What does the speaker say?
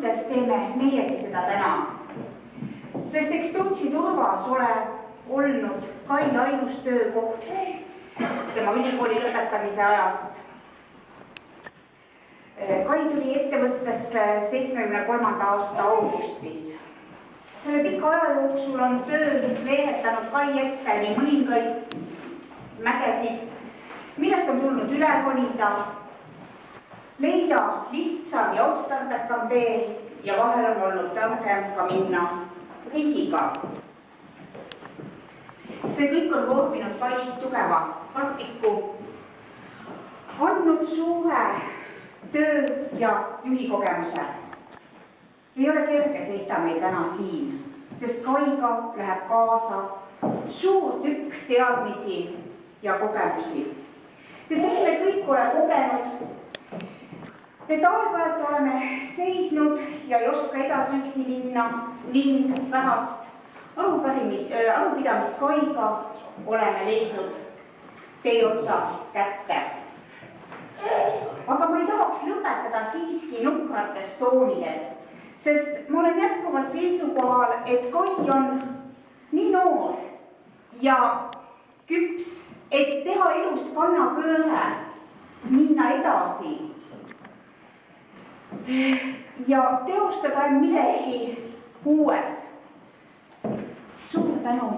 mõttes teeme meiegi seda täna. Sest eks Tootsi turvas ole olnud Kai ainus töökoht tema ülikooli lõpetamise ajast. Kai tuli ettevõttesse 73. aasta augustis. Selle pika aja jooksul on töö veeretanud Kai ette nii mõningaid mägesid, millest on tulnud üle ronida, leida lihtsam ja otstarbekam tee ja vahel on olnud targem ka minna ringiga. See kõik on vorminud Kaist tugeva praktiku, andnud suure töö ja juhi kogemuse. Ei ole kerge seista meil täna siin, sest Kaiga läheb kaasa suur tükk teadmisi ja kogemusi. Sest eks me kõik ole kogenud, et aeg-ajalt oleme seisnud ja ei oska edasi üksi minna ning pärast arupidamist Kaiga oleme leidnud tee otsa kätte. Aga ma ei tahaks lõpetada siiski nukrates toonides, sest ma olen jätkuvalt seisukohal, et Kai on nii noor ja küps, et teha elus kannapööre, minna edasi ja teostada milleski uues. Suur tänu!